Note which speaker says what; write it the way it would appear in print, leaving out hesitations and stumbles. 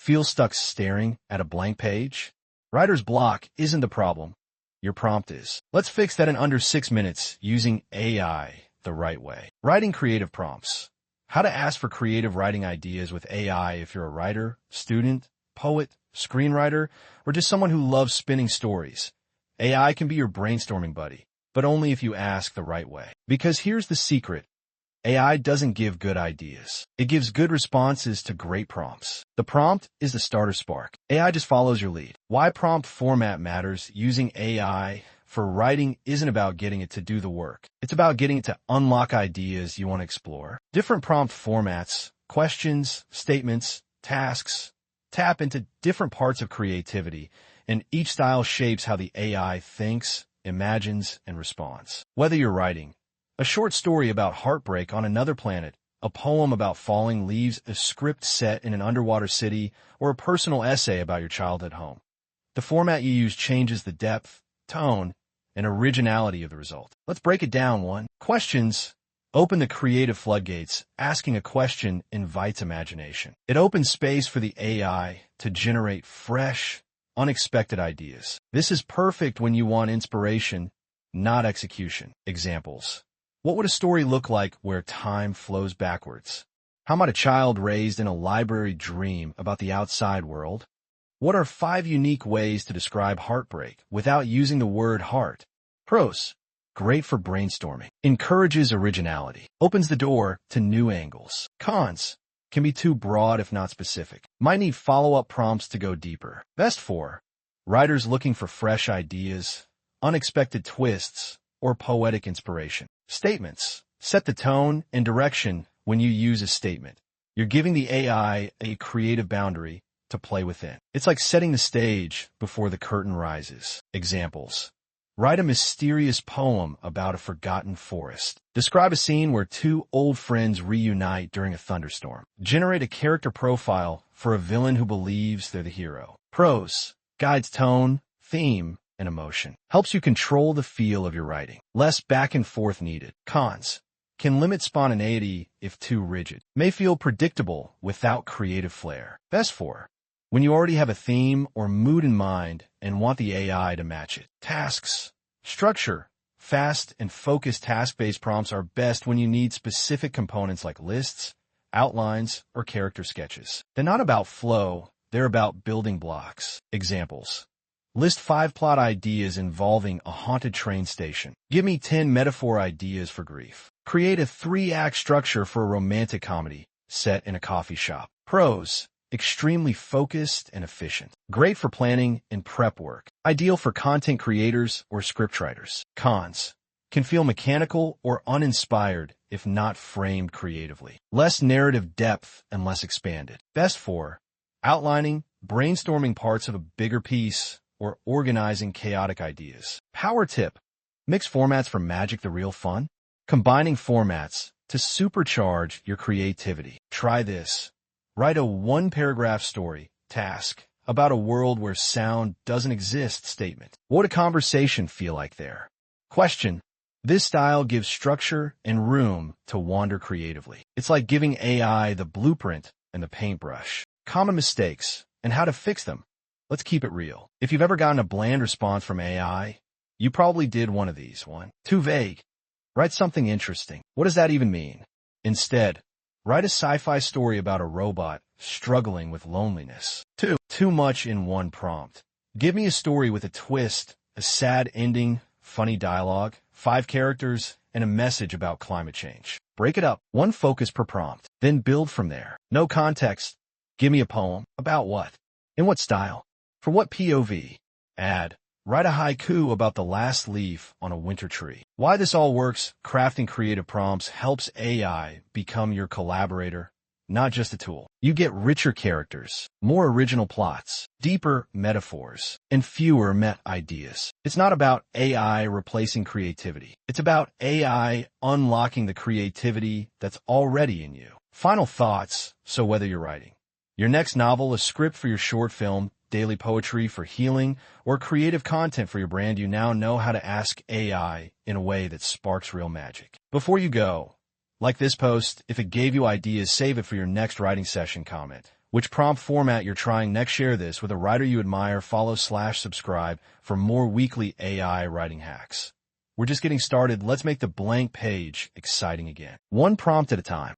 Speaker 1: Feel stuck staring at a blank page? Writer's block isn't the problem. Your prompt is. Let's fix that in under 6 minutes using AI the right way. Writing creative prompts. How to ask for creative writing ideas with AI if you're a writer, student, poet, screenwriter, or just someone who loves spinning stories. AI can be your brainstorming buddy, but only if you ask the right way. Because here's the secret. AI doesn't give good ideas. It gives good responses to great prompts. The prompt is the starter spark. AI just follows your lead. Why prompt format matters. Using AI for writing isn't about getting it to do the work. It's about getting it to unlock ideas you want to explore. Different prompt formats, questions, statements, tasks, tap into different parts of creativity, and each style shapes how the AI thinks, imagines, and responds. Whether you're writing a short story about heartbreak on another planet, a poem about falling leaves, a script set in an underwater city, or a personal essay about your childhood home, the format you use changes the depth, tone, and originality of the result. Let's break it down. 1. Questions. Open the creative floodgates. Asking a question invites imagination. It opens space for the AI to generate fresh, unexpected ideas. This is perfect when you want inspiration, not execution. Examples. What would a story look like where time flows backwards? How might a child raised in a library dream about the outside world? What are 5 unique ways to describe heartbreak without using the word heart? Pros. Great for brainstorming. Encourages originality. Opens the door to new angles. Cons. Can be too broad if not specific. Might need follow-up prompts to go deeper. Best for writers looking for fresh ideas, unexpected twists, or poetic inspiration. Statements. Set the tone and direction when you use a statement. You're giving the AI a creative boundary to play within. It's like setting the stage before the curtain rises. Examples. Write a mysterious poem about a forgotten forest. Describe a scene where 2 old friends reunite during a thunderstorm. Generate a character profile for a villain who believes they're the hero. Pros. Guides tone, theme, and emotion. Helps you control the feel of your writing. Less back and forth needed. Cons. Can limit spontaneity if too rigid. May feel predictable without creative flair. Best for when you already have a theme or mood in mind and want the AI to match it. Tasks. Structure. Fast and focused task-based prompts are best when you need specific components like lists, outlines, or character sketches. They're not about flow, they're about building blocks. Examples. List 5 plot ideas involving a haunted train station. Give me 10 metaphor ideas for grief. Create a 3-act structure for a romantic comedy set in a coffee shop. Pros. Extremely focused and efficient. Great for planning and prep work. Ideal for content creators or scriptwriters. Cons. Can feel mechanical or uninspired if not framed creatively. Less narrative depth and less expanded. Best for outlining, brainstorming parts of a bigger piece, or organizing chaotic ideas. Power tip. Mix formats for magic the real fun. Combining formats to supercharge your creativity. Try this. Write a 1-paragraph story, task, about a world where sound doesn't exist statement. What would a conversation feel like there? Question. This style gives structure and room to wander creatively. It's like giving AI the blueprint and the paintbrush. Common mistakes and how to fix them. Let's keep it real. If you've ever gotten a bland response from AI, you probably did one of these. 1. Too vague. Write something interesting. What does that even mean? Instead, write a sci-fi story about a robot struggling with loneliness. 2. Too much in one prompt. Give me a story with a twist, a sad ending, funny dialogue, 5 characters, and a message about climate change. Break it up. 1 focus per prompt. Then build from there. No context. Give me a poem. About what? In what style? For what POV? Add. Write a haiku about the last leaf on a winter tree. Why this all works, crafting creative prompts helps AI become your collaborator, not just a tool. You get richer characters, more original plots, deeper metaphors, and fewer meta ideas. It's not about AI replacing creativity. It's about AI unlocking the creativity that's already in you. Final thoughts. So whether you're writing your next novel, a script for your short film, daily poetry for healing, or creative content for your brand, you now know how to ask AI in a way that sparks real magic. Before you go, like this post, if it gave you ideas, save it for your next writing session. Comment Which prompt format you're trying next? Share this with a writer you admire. Follow/subscribe for more weekly AI writing hacks. We're just getting started. Let's make the blank page exciting again. One prompt at a time.